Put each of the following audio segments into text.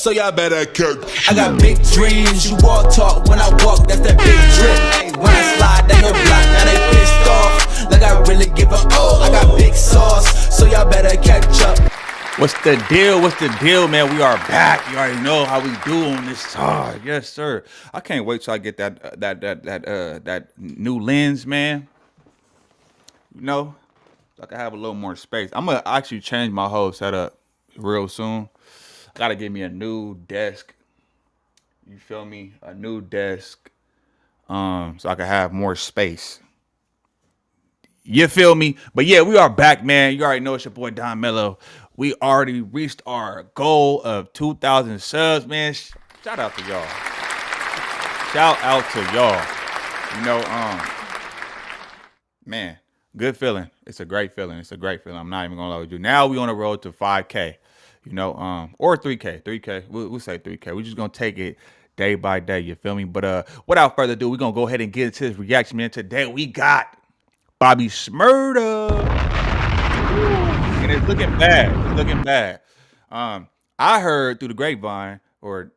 so y'all better cook. I got big dreams, you walk talk, when I walk, that's that big drip. When I slide down your block, now they pissed off, like I really give a I got big sauce, so y'all better catch up. What's the deal? What's the deal, man? We are back. You already know how we do on this side. Yes, sir. I can't wait till I get that new lens, man. You know, so I can have a little more space. I'm gonna actually change my whole setup real soon. I gotta get me a new desk. You feel me? A new desk. So I can have more space. You feel me? But yeah, we are back, man. You already know it's your boy Don Mello. We already reached our goal of 2,000 subs, man. Shout out to y'all. Shout out to y'all. You know, man, good feeling. It's a great feeling. It's a great feeling. I'm not even gonna lie with you. Now we on the road to 5K. You know, or 3K. 3K. We'll say 3K. We're just gonna take it day by day. You feel me? But without further ado, we're gonna go ahead and get into this reaction, man. Today we got Bobby Shmurda. And it's looking bad. It's looking bad. I heard through the grapevine or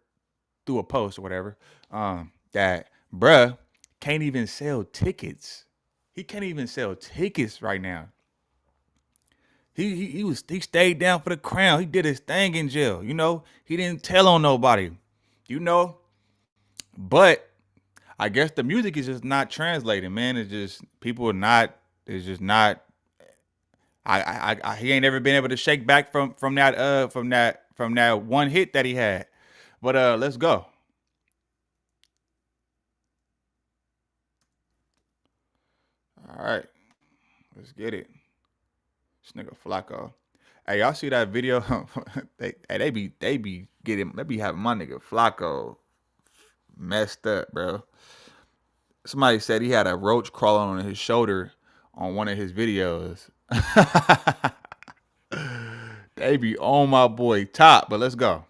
through a post or whatever, that bruh can't even sell tickets. He can't even sell tickets right now. He stayed down for the crown. He did his thing in jail. You know, he didn't tell on nobody. You know, but I guess the music is just not translating, man. It's just people are not. It's just not. He ain't ever been able to shake back from that one hit that he had. But let's go. All right, let's get it. This nigga Flacco. Hey, y'all see that video? they be having my nigga Flacco messed up, bro. Somebody said he had a roach crawling on his shoulder on one of his videos. They be on my boy Top, but let's go.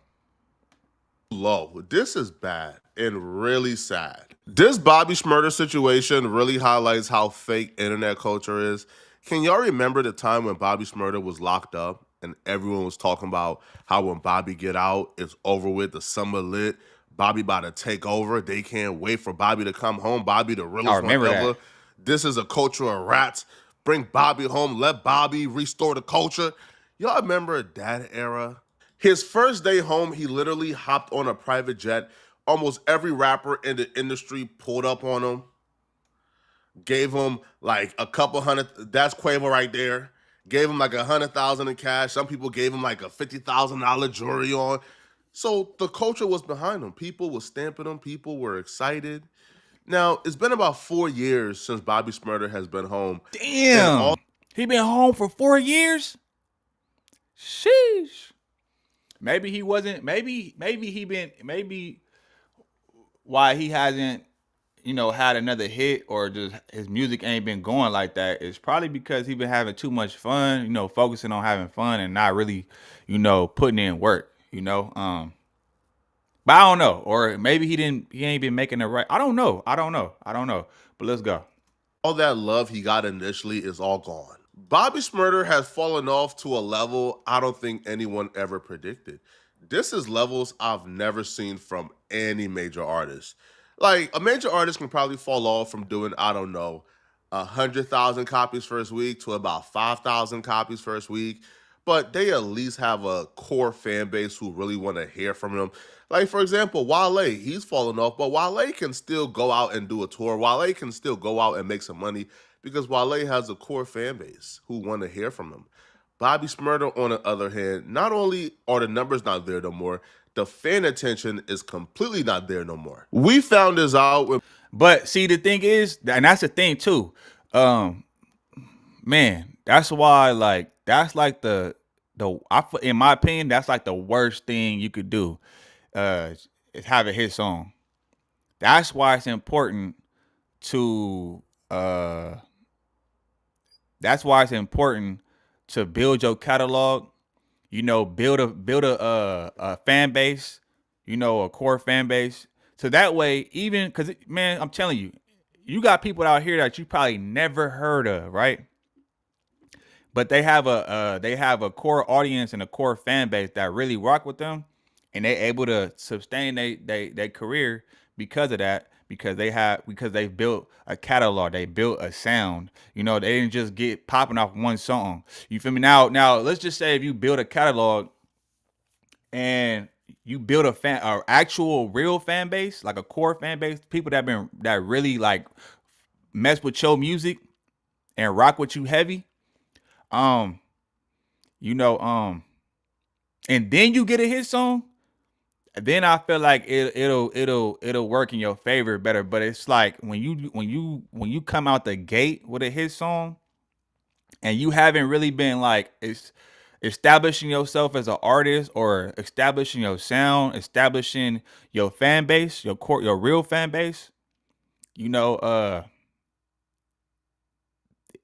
Low. This is bad and really sad. This Bobby Shmurda situation really highlights how fake internet culture is. Can y'all remember the time when Bobby Shmurda was locked up and everyone was talking about how when Bobby get out, it's over with, the summer lit, Bobby about to take over, they can't wait for Bobby to come home, Bobby the realest one ever. This is a culture of rats. Bring Bobby home, let Bobby restore the culture. Y'all remember that era? His first day home, he literally hopped on a private jet. Almost every rapper in the industry pulled up on him. Gave him like a couple hundred, that's Quavo right there. Gave him like 100,000 in cash. Some people gave him like a $50,000 jewelry on. So the culture was behind him. People were stamping him. People were excited. Now, it's been about 4 years since Bobby Shmurda has been home. Damn. He been home for 4 years? Sheesh. Maybe he wasn't, maybe why he hasn't, had another hit or just his music ain't been going like that is probably because he been having too much fun, focusing on having fun and not really, putting in work, But I don't know. Or maybe he ain't been making the right. I don't know. But let's go. All that love he got initially is all gone. Bobby Shmurda has fallen off to a level I don't think anyone ever predicted. This is levels I've never seen from any major artist. Like, a major artist can probably fall off from doing, 100,000 copies first week to about 5,000 copies first week. But they at least have a core fan base who really want to hear from them. Like, for example, Wale, he's fallen off, but Wale can still go out and do a tour. Wale can still go out and make some money because Wale has a core fan base who want to hear from him. Bobby Shmurda, on the other hand, not only are the numbers not there no more, the fan attention is completely not there no more. We found this out. But see, the thing is, and that's the thing too, man, that's why, that's like in my opinion, that's like the worst thing you could do, is have a hit song. That's why it's important to, build your catalog, build a fan base, a core fan base. So that way, even, because, man, I'm telling you, you got people out here that you probably never heard of, right? But they have a core audience and a core fan base that really rock with them. and they able to sustain their career because of that, because they've built a catalog, they built a sound. You know, they didn't just get popping off one song. You feel me? Now let's just say if you build a catalog and you build a actual real fan base, like a core fan base, people that really like mess with your music and rock with you heavy, um, you know, and then you get a hit song, then I feel like it'll work in your favor better. But it's like when you come out the gate with a hit song and you haven't really been like it's establishing yourself as an artist or establishing your sound, establishing your fan base, your real fan base, you know,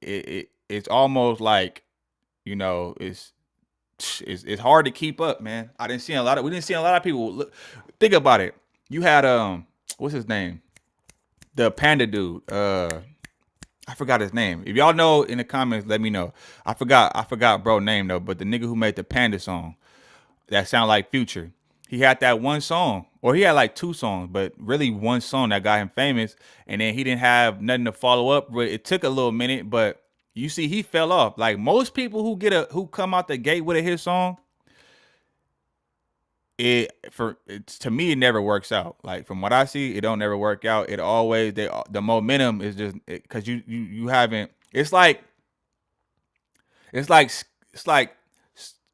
it's almost like, you know, it's hard to keep up, man. We didn't see a lot of people. Think about it. You had what's his name? The panda dude. I forgot his name. If y'all know in the comments, let me know. I forgot bro name though, but the nigga who made the panda song that sound like Future. He had that one song, or he had like two songs, but really one song that got him famous, and then he didn't have nothing to follow up with. It took a little minute, but you see he fell off. Like most people who come out the gate with a hit song, to me it never works out. Like from what I see, it don't never work out. It always the momentum is just because you haven't. It's like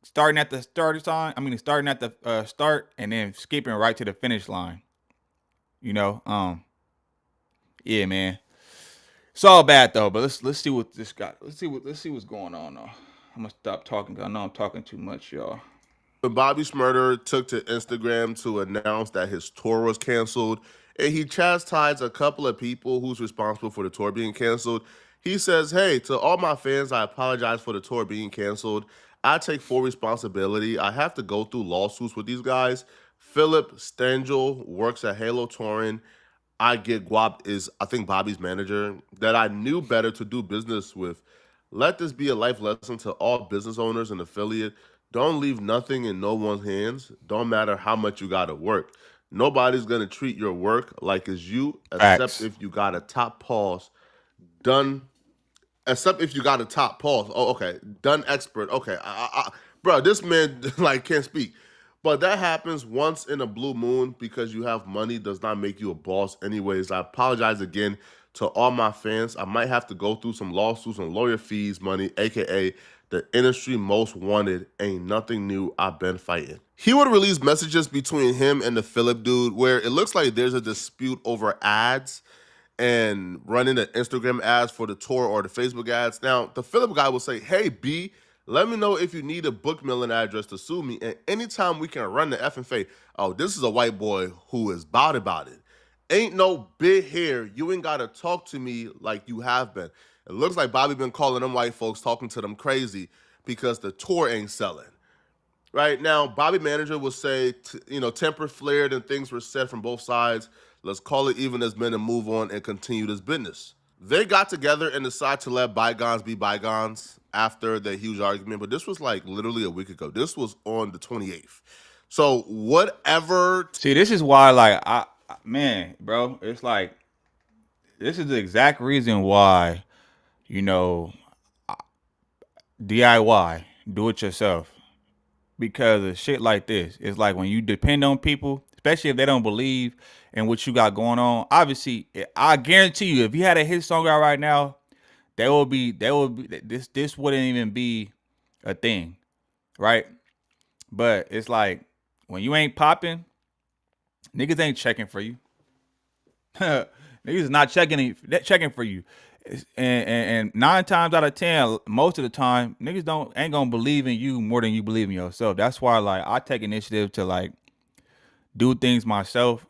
starting at the start time. I mean, starting at the start and then skipping right to the finish line. You know, yeah, man. It's all bad though. But let's see what this got. Let's see what's going on though. I'm gonna stop talking 'cause I know I'm talking too much, y'all. When Bobby Shmurda took to Instagram to announce that his tour was canceled, and he chastised a couple of people who's responsible for the tour being canceled. He says, "Hey, to all my fans, I apologize for the tour being canceled. I take full responsibility. I have to go through lawsuits with these guys. Philip Stangel works at Halo Touring. I get Guap is, I think, Bobby's manager that I knew better to do business with. Let this be a life lesson to all business owners and affiliate. Don't leave nothing in no one's hands. Don't matter how much you got to work. Nobody's going to treat your work like it's you, except Facts. if you got a top pause done except if you got a top pause. Oh, okay. Done expert. Okay. Bro, this man like can't speak. But that happens once in a blue moon because you have money does not make you a boss anyways. I apologize again to all my fans. I might have to go through some lawsuits and lawyer fees money, aka the industry most wanted. Ain't nothing new. I've been fighting. He would release messages between him and the Philip dude where it looks like there's a dispute over ads and running the Instagram ads for the tour or the Facebook ads. Now, the Philip guy will say, "Hey, B, let me know if you need a book mailing address to sue me. And anytime we can run the FFA. Oh, this is a white boy who is about it. Ain't no big here. You ain't got to talk to me like you have been." It looks like Bobby been calling them white folks, talking to them crazy because the tour ain't selling. Right now, Bobby manager will say, temper flared and things were said from both sides. Let's call it even as men and move on and continue this business. They got together and decided to let bygones be bygones after the huge argument, but this was like literally a week ago. This was on the 28th. So whatever. See, this is why, like, man, bro, it's like this is the exact reason why, you know, DIY, do it yourself, because of shit like this. It's like when you depend on people, especially if they don't believe in what you got going on. Obviously, I guarantee you, if you had a hit song out right now, this wouldn't even be a thing, right? But it's like when you ain't popping, niggas ain't checking for you. Niggas is not checking for you. And 9 times out of 10, most of the time, niggas ain't gonna believe in you more than you believe in yourself. That's why, like, I take initiative to like do things myself,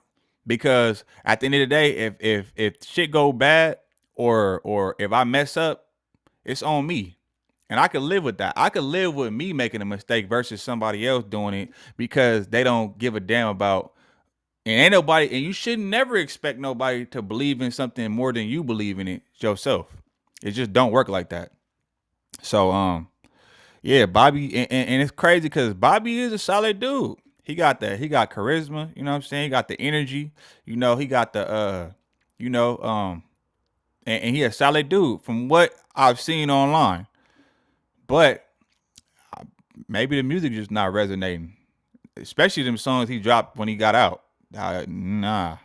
because at the end of the day, if shit go bad or if I mess up, it's on me. And I could live with that. I could live with me making a mistake versus somebody else doing it because they don't give a damn about. And ain't nobody, and you should never expect nobody to believe in something more than you believe in it yourself. It just don't work like that. So yeah, Bobby, and it's crazy because Bobby is a solid dude. he got charisma, you know what I'm saying? He got the energy, you know, he got the you know, and he a solid dude from what I've seen online. But maybe the music just not resonating. Especially them songs he dropped when he got out. Nah.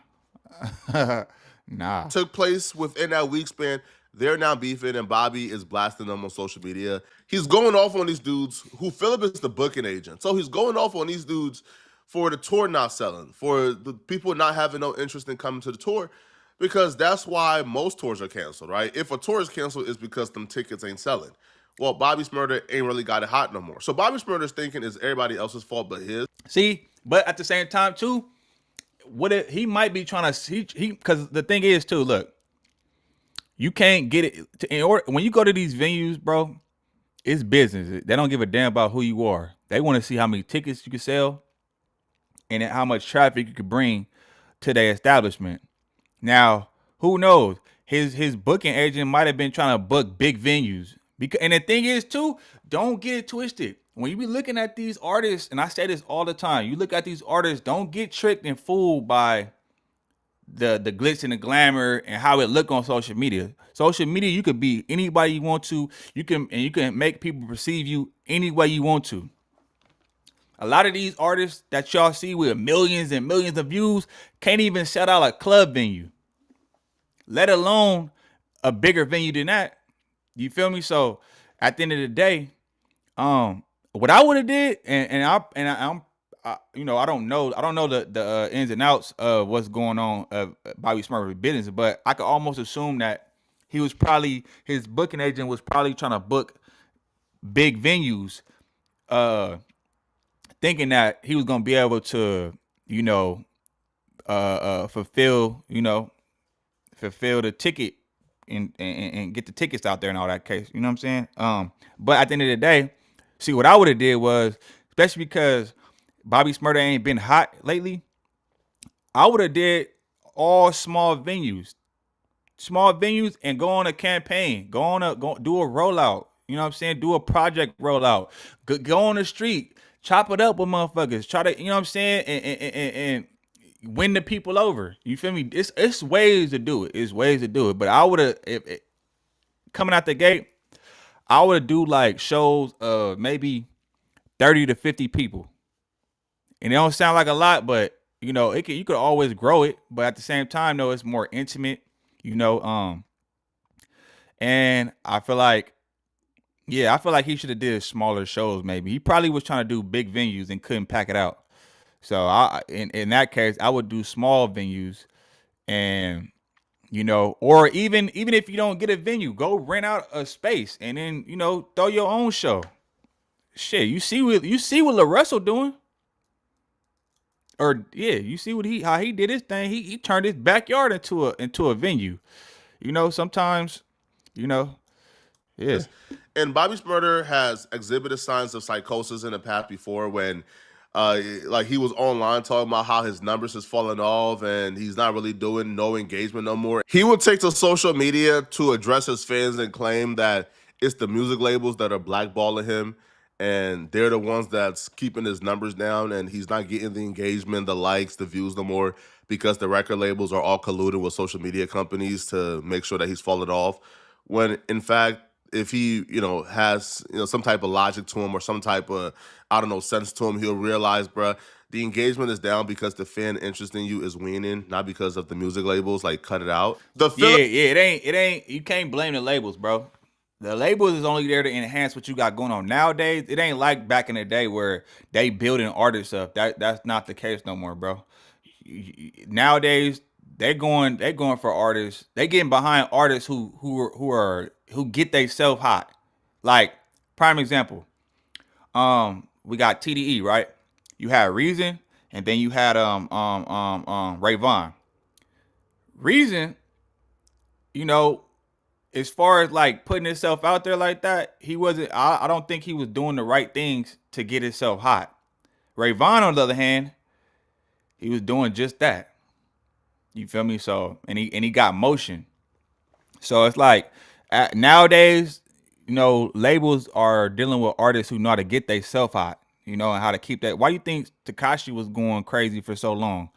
Nah. Took place within that week span. They're now beefing, and Bobby is blasting them on social media. He's going off on these dudes who Philip is the booking agent. So he's going off on these dudes for the tour not selling, for the people not having no interest in coming to the tour, because that's why most tours are canceled, right? If a tour is canceled, it's because them tickets ain't selling. Well, Bobby Shmurda ain't really got it hot no more. So Bobby Shmurda's thinking it's everybody else's fault but his. See, but at the same time too, he might be trying to he because the thing is too, look, you can't get it in order when you go to these venues, bro. It's business. They don't give a damn about who you are. They want to see how many tickets you can sell and how much traffic you could bring to their establishment. Now, who knows? His booking agent might have been trying to book big venues. And the thing is, too, don't get it twisted. When you be looking at these artists, and I say this all the time, you look at these artists, don't get tricked and fooled by the glitz and the glamour and how it look on social media. Social media, you could be anybody you want to. You can make people perceive you any way you want to. A lot of these artists that y'all see with millions and millions of views can't even sell out a club venue, let alone a bigger venue than that. You feel me? So at the end of the day, what I would have did, I'm you know, I don't know the ins and outs of what's going on of Bobby Smurf's business, but I could almost assume that his booking agent was probably trying to book big venues, thinking that he was gonna be able to, you know, fulfill the ticket and get the tickets out there and all that case. You know what I'm saying? But at the end of the day, see what I would have did was, especially because Bobby Shmurda ain't been hot lately, I would have did all small venues and go on a campaign, do a rollout. You know what I'm saying? Do a project rollout. Go on the street, chop it up with motherfuckers. Try to, you know what I'm saying? And win the people over. You feel me? It's ways to do it. It's ways to do it. But I would have, coming out the gate, I would have do like shows of maybe 30 to 50 people. And it don't sound like a lot, but you know, you could always grow it. But at the same time, though, it's more intimate, you know. And I feel like he should have did smaller shows. Maybe he probably was trying to do big venues and couldn't pack it out. So in that case, I would do small venues, and you know, or even if you don't get a venue, go rent out a space and then, you know, throw your own show. Shit, you see what Lil Russell doing. Or yeah, you see how he did his thing. He turned his backyard into a venue. You know, sometimes, you know, yeah. And Bobby Shmurda has exhibited signs of psychosis in the past before when like he was online talking about how his numbers has fallen off and he's not really doing no engagement no more. He would take to social media to address his fans and claim that it's the music labels that are blackballing him and they're the ones that's keeping his numbers down and he's not getting the engagement, the likes, the views no more because the record labels are all colluding with social media companies to make sure that he's fallen off. When in fact, if he, you know, has, you know, some type of logic to him or some type of, I don't know, sense to him, he'll realize, bruh, the engagement is down because the fan interest in you is waning, not because of the music labels. Like, cut it out. It ain't. You can't blame the labels, bro. The labels is only there to enhance what you got going on. Nowadays, it ain't like back in the day where they building artists up. That's not the case no more, bro. Nowadays, they going for artists. They getting behind artists who get they self hot. Like prime example, we got TDE, right? You had Reason, and then you had Ray Vaughn. Reason, you know, as far as like putting himself out there like that, he wasn't. I don't think he was doing the right things to get himself hot. Ray Vaughn, on the other hand, he was doing just that. You feel me? So and he got motion. So it's like nowadays, you know, labels are dealing with artists who know how to get they self hot. you know, and how to keep that. Why you think Takashi was going crazy for so long?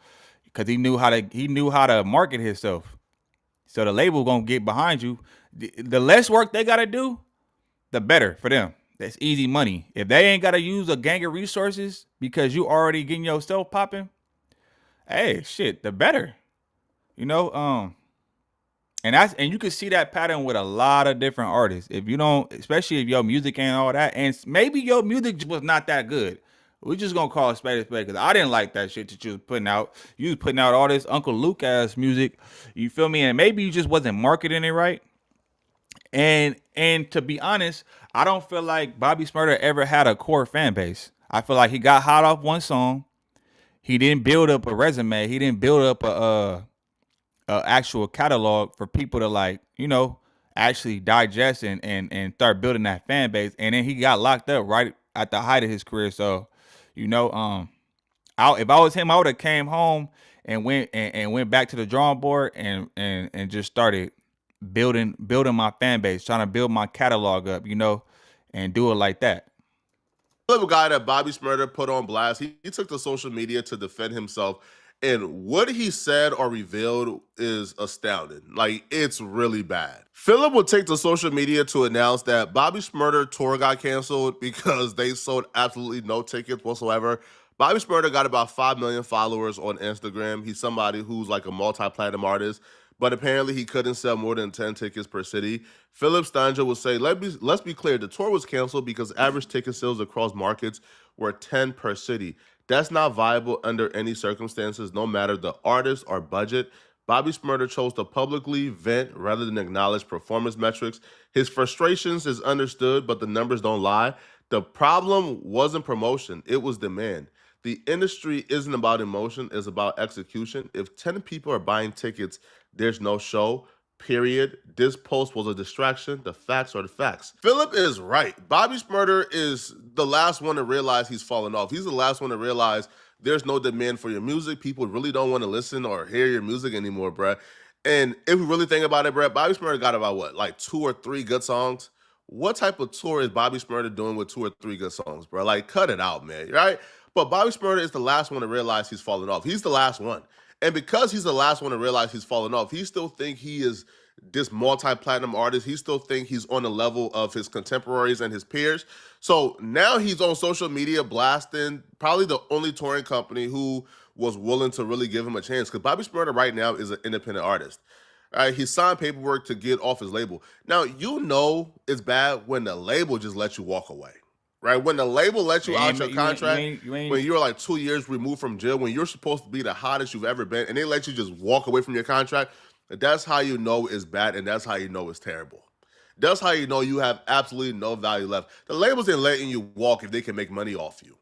Because he knew how to market himself. So the label gonna get behind you. The less work they gotta do, the better for them. That's easy money. If they ain't gotta use a gang of resources because you already getting yourself popping, hey, shit, the better. You know, and you can see that pattern with a lot of different artists. If you don't, especially if your music ain't all that, and maybe your music was not that good. We just gonna call it spade a spade because I didn't like that shit that you was putting out. You was putting out all this Uncle Luke ass music. You feel me? And maybe you just wasn't marketing it right. And to be honest, I don't feel like Bobby Smurda ever had a core fan base. I feel like he got hot off one song. He didn't build up a resume. He didn't build up a actual catalog for people to like, actually digest and start building that fan base. And then he got locked up right at the height of his career. So, you know, if I was him, I would have came home and went back to the drawing board and just started building my fan base, trying to build my catalog up, and do it like that. Little guy that Bobby Shmurda put on blast. He took to social media to defend himself, and what he said or revealed is astounding. Like, it's really bad. Philip would take to social media to announce that Bobby Shmurda tour got canceled because they sold absolutely no tickets whatsoever. Bobby Shmurda got about 5 million followers on Instagram. He's somebody who's like a multi-platinum artist, but apparently he couldn't sell more than 10 tickets per city. Philip Stanger will say, let's be clear, the tour was canceled because average ticket sales across markets were 10 per city. That's not viable under any circumstances, no matter the artist or budget. Bobby Shmurda chose to publicly vent rather than acknowledge performance metrics. His frustrations is understood, but the numbers don't lie. The problem wasn't promotion, it was demand. The industry isn't about emotion, it's about execution. If 10 people are buying tickets, there's no show. Period. This post was a distraction. The facts are the facts. Philip is right. Bobby Shmurda is the last one to realize he's fallen off. He's the last one to realize there's no demand for your music. People really don't want to listen or hear your music anymore, bruh. And if we really think about it, bruh, Bobby Shmurda got about what, like 2 or 3 good songs? What type of tour is Bobby Shmurda doing with 2 or 3 good songs, bro? Like, cut it out, man, right? But Bobby Shmurda is the last one to realize he's fallen off. He's the last one. And because he's the last one to realize he's fallen off, he still think he is this multi-platinum artist. He still think he's on the level of his contemporaries and his peers. So now he's on social media blasting probably the only touring company who was willing to really give him a chance. Because Bobby Shmurda right now is an independent artist. All right, he signed paperwork to get off his label. Now, it's bad when the label just lets you walk away. Right? When the label lets you out your contract, when you're like 2 years removed from jail, when you're supposed to be the hottest you've ever been, and they let you just walk away from your contract, that's how you know it's bad, and that's how you know it's terrible. That's how you know you have absolutely no value left. The labels ain't letting you walk if they can make money off you.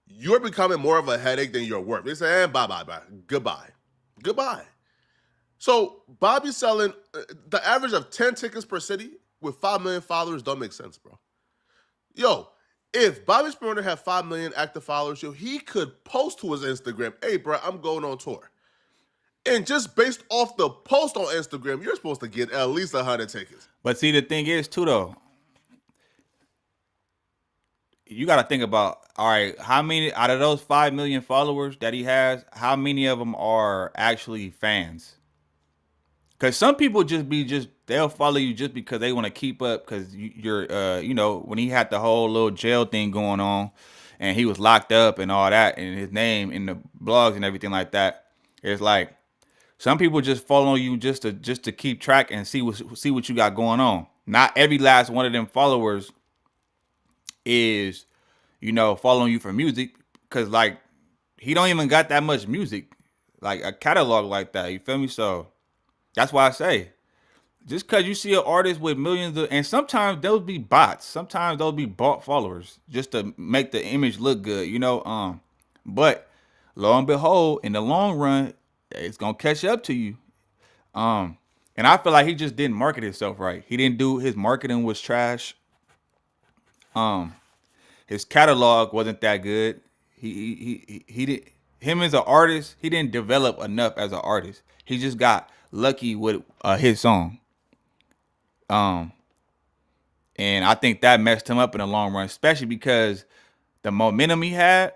You're becoming more of a headache than you're worth. They say, bye, goodbye. So Bobby's selling the average of 10 tickets per city with 5 million followers don't make sense, bro. Yo, if Bobby Shmurda had 5 million active followers, he could post to his Instagram, hey, bro, I'm going on tour. And just based off the post on Instagram, you're supposed to get at least 100 tickets. But see, the thing is, too, though, you got to think about, all right, how many out of those 5 million followers that he has, how many of them are actually fans? Because some people they'll follow you just because they want to keep up because you're, when he had the whole little jail thing going on and he was locked up and all that and his name in the blogs and everything like that. It's like some people just follow you just to keep track and see what you got going on. Not every last one of them followers is, following you for music because like he don't even got that much music, like a catalog like that. You feel me? So that's why I say, just because you see an artist with millions and sometimes those be bots, sometimes those be bought followers just to make the image look good, But lo and behold, in the long run, it's gonna catch up to you. And I feel like he just didn't market himself right. He didn't do his marketing was trash. His catalog wasn't that good. He did him as an artist. He didn't develop enough as an artist. He just got lucky with a hit song. And I think that messed him up in the long run, especially because the momentum he had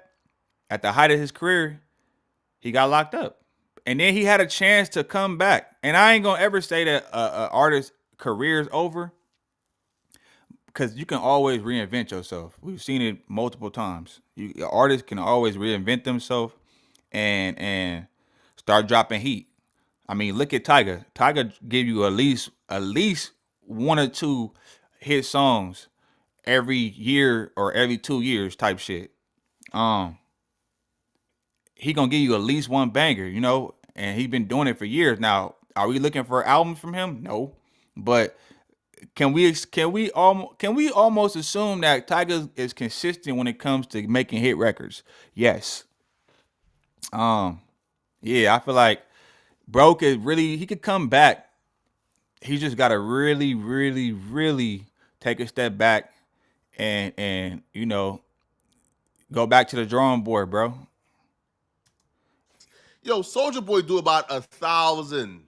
at the height of his career, he got locked up. And then he had a chance to come back. And I ain't gonna ever say that a artist's career is over, because you can always reinvent yourself. We've seen it multiple times. Artists can always reinvent themselves and start dropping heat. I mean, look at Tyga. Tyga give you at least one or two hit songs every year or every 2 years type shit. Um, he gonna give you at least one banger, and he been doing it for years now. Are we looking for albums from him? No, but can we almost assume that Tyga is consistent when it comes to making hit records? Yes. Um, yeah, I feel like bro he could come back. He just gotta really, really, really take a step back and go back to the drawing board, bro. Yo, Soldier Boy do about 1,000.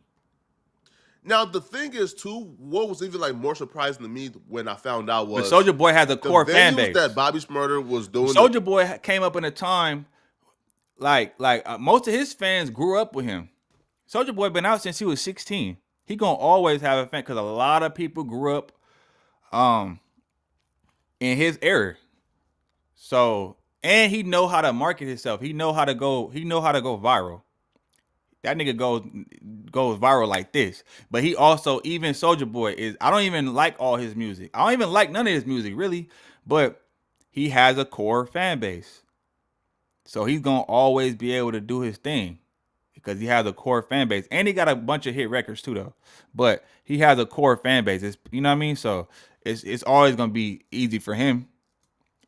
Now the thing is too, what was even like more surprising to me when I found out But was Soldier Boy has a the core fan venues base. that Bobby Shmurda was doing. Soldier Boy came up in a time like most of his fans grew up with him. Soldier Boy been out since he was 16. He gonna always have a fan because a lot of people grew up um in his era. So, and he know how to market himself. He know how to go. He know how to go viral. That nigga goes viral like this. But he also, even Soldier Boy is. I don't even like all his music. I don't even like none of his music really. But he has a core fan base. So he's gonna always be able to do his thing because he has a core fan base, and he got a bunch of hit records too, though. But he has a core fan base. You know what I mean? So it's always gonna be easy for him,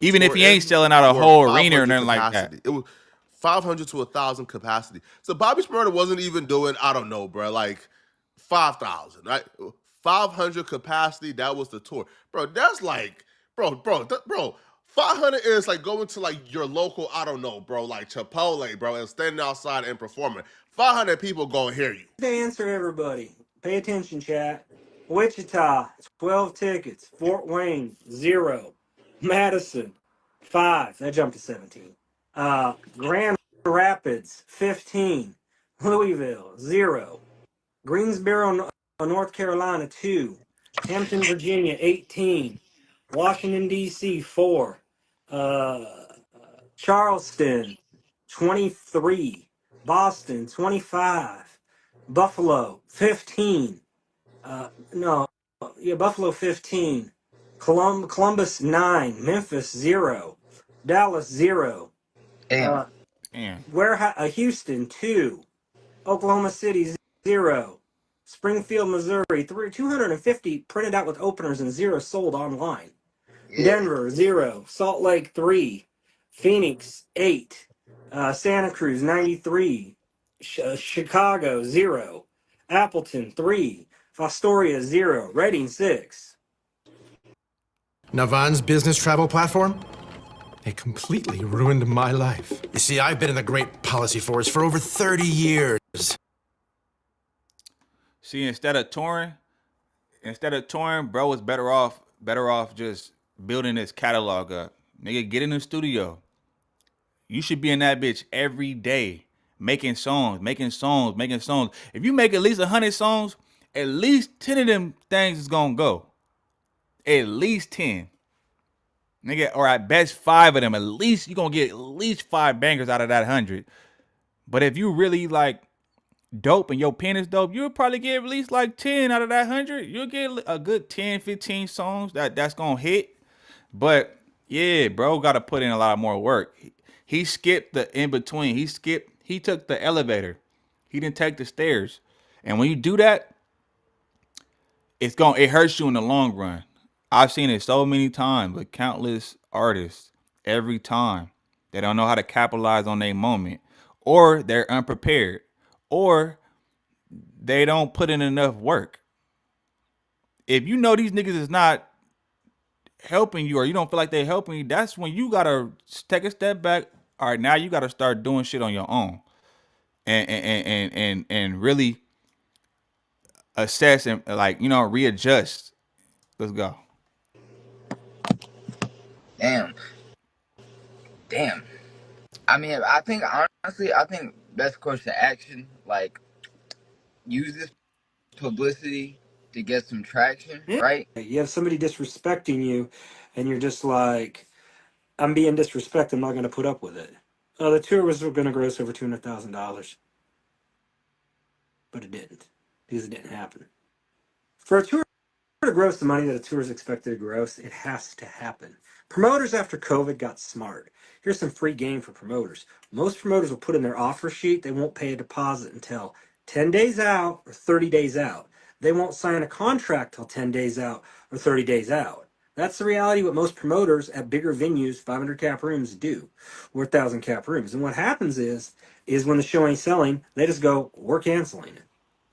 even if he ain't selling out a whole arena or nothing like that. It was 500 to 1,000 capacity. So Bobby Shmurda wasn't even doing, I don't know, bro, like 5,000, right? 500 capacity. That was the tour, bro. That's like, bro. 500 is like going to like your local, I don't know, bro, like Chipotle, bro, and standing outside and performing. 500 people gonna hear you. To answer everybody, pay attention, chat. Wichita, 12 tickets. Fort Wayne, 0. Madison, 5. That jumped to 17. Grand Rapids, 15. Louisville, 0. Greensboro, North Carolina, 2. Hampton, Virginia, 18. Washington, D.C., 4. Uh, Charleston, 23. Boston, 25. Buffalo, 15. No, yeah, Buffalo, 15. Columbus, 9. Memphis, 0. Dallas, 0. Damn. Damn. Houston, 2. Oklahoma City, 0. Springfield, Missouri, 250 printed out with openers and 0 sold online. Yeah. Denver, 0. Salt Lake, 3. Phoenix, 8. Santa Cruz, 93. Chicago, 0. Appleton, 3. Fostoria, 0. Reading, 6. Navan's business travel platform? It completely ruined my life. You see, I've been in the great policy force for over 30 years. See, instead of touring, bro was better off just building his catalog up. Nigga, get in the studio. You should be in that bitch every day, making songs. If you make at least 100 songs, at least 10 of them things is gonna go. At least 10. Nigga, or at best 5 of them. At least you gonna get at least 5 bangers out of that 100. But if you really like dope and your pen is dope, you'll probably get at least like 10 out of that 100. You'll get a good 10, 15 songs that's gonna hit. But yeah, bro, gotta put in a lot more work. He skipped the in between. He took the elevator. He didn't take the stairs. And when you do that, it hurts you in the long run. I've seen it so many times with countless artists. Every time they don't know how to capitalize on their moment, or they're unprepared, or they don't put in enough work. If you know these niggas is not helping you, or you don't feel like they're helping you, that's when you gotta take a step back. All right, now you gotta start doing shit on your own, and really assess and readjust. Let's go. Damn. Damn. I mean, I think honestly, best course of action, like use this publicity to get some traction, Yeah. right? You have somebody disrespecting you, and you're just like, I'm being disrespected. I'm not going to put up with it. The tour was going to gross over $200,000, but it didn't because it didn't happen. For a tour to gross the money that a tour is expected to gross, it has to happen. Promoters after COVID got smart. Here's some free game for promoters. Most promoters will put in their offer sheet they won't pay a deposit until 10 days out or 30 days out. They won't sign a contract till 10 days out or 30 days out. That's the reality what most promoters at bigger venues, 500 cap rooms, do, or 1,000 cap rooms. And what happens is when the show ain't selling, they just go, we're canceling it.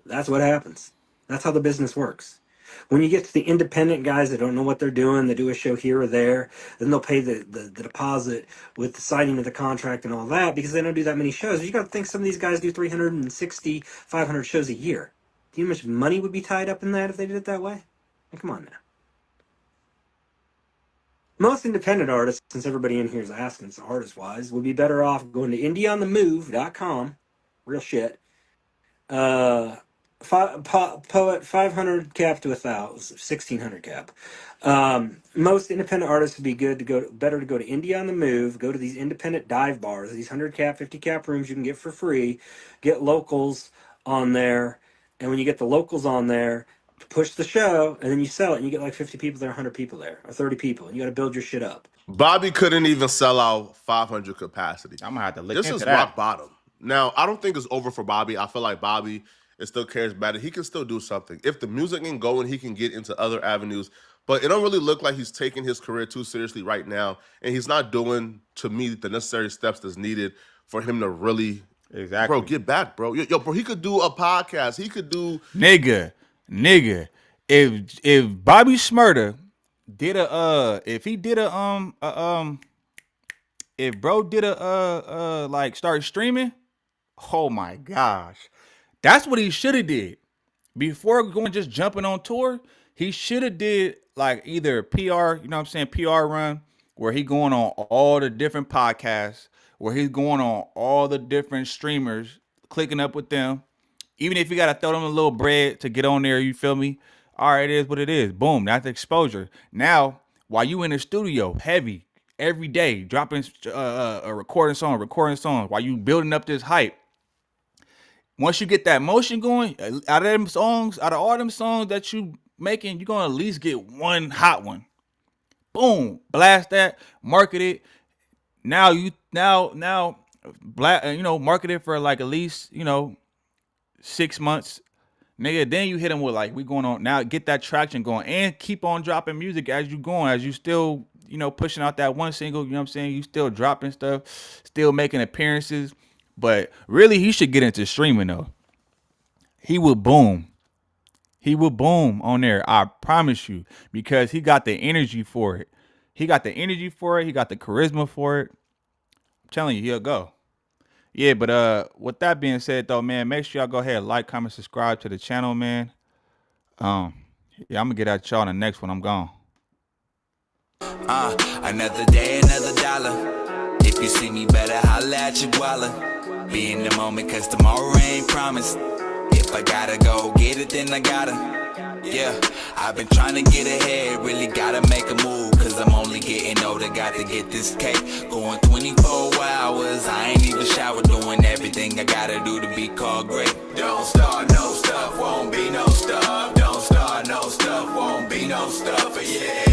That's what happens. That's how the business works. When you get to the independent guys that don't know what they're doing, they do a show here or there, then they'll pay the deposit with the signing of the contract and all that because they don't do that many shows. You got to think some of these guys do 360, 500 shows a year. Do you know how much money would be tied up in that if they did it that way? Come on now. Most independent artists, since everybody in here is asking, so artist-wise, would be better off going to indieonthemove.com, real shit, poet 500 cap to 1,600 cap. Most independent artists would be better to go to Indie on the Move, go to these independent dive bars, these 100 cap, 50 cap rooms you can get for free, get locals on there, and when you get the locals on there, push the show, and then you sell it, and you get like 50 people there, 100 people there, or 30 people, and you got to build your shit up. Bobby couldn't even sell out 500 capacity. I'm gonna have to look This into is that. rock bottom. Now, I don't think it's over for Bobby. I feel like Bobby is still charismatic. He can still do something. If the music ain't going, he can get into other avenues. But it don't really look like he's taking his career too seriously right now. And he's not doing, to me, the necessary steps that's needed for him to really, Exactly. bro, get back, bro. Yo, bro, he could do a podcast. He could do... Nigga. If Bobby Shmurda did if bro did like start streaming, oh my gosh. That's what he should have did. Before going just jumping on tour, he should have did like either PR, you know what I'm saying, PR run, where he going on all the different podcasts, where he's going on all the different streamers, clicking up with them. Even if you gotta throw them a little bread to get on there, you feel me? All right, it is what it is. Boom, that's exposure. Now, while you in the studio, heavy, every day, dropping a recording song, while you building up this hype. Once you get that motion going, out of all them songs that you making, you're gonna at least get one hot one. Boom, blast that, market it. Now market it for like at least 6 months, nigga. Then you hit them with like, we going on now, get that traction going, and keep on dropping music as you going, as you still pushing out that one single. You know what I'm saying? You still dropping stuff, still making appearances. But really, he should get into streaming though. He will boom. He will boom on there. I promise you, because he got the energy for it. He got the charisma for it. I'm telling you, he'll go. Yeah, but with that being said though, man, make sure y'all go ahead, like, comment, subscribe to the channel, man. Yeah, I'm gonna get at y'all in the next one. I'm gone. Another day, another dollar. If you see me, better holla at your guala. Be in the moment, cause tomorrow ain't promised. If I gotta go get it, then I gotta. Yeah, I've been trying to get ahead, really gotta make a move, cause I'm only getting older, got to get this cake. Going 24 hours, I ain't even shower, doing everything I gotta do to be called great. Don't start no stuff, won't be no stuff. Don't start no stuff, won't be no stuff, yeah.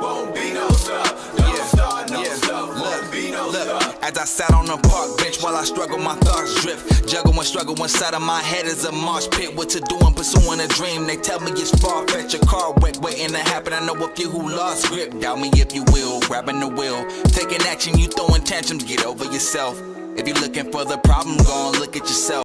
Won't be no stuff, don't start no stuff, won't be no stuff. As I sat on the park bench while I struggle, my thoughts drift. Juggle and struggle inside of my head is a marsh pit. What to do, I'm pursuing a dream. They tell me it's far-fetched, a car wreck waiting to happen. I know a few who lost grip. Doubt me if you will, grabbing the wheel. Taking action, you throwing tantrums, get over yourself. If you're looking for the problem, go and look at yourself.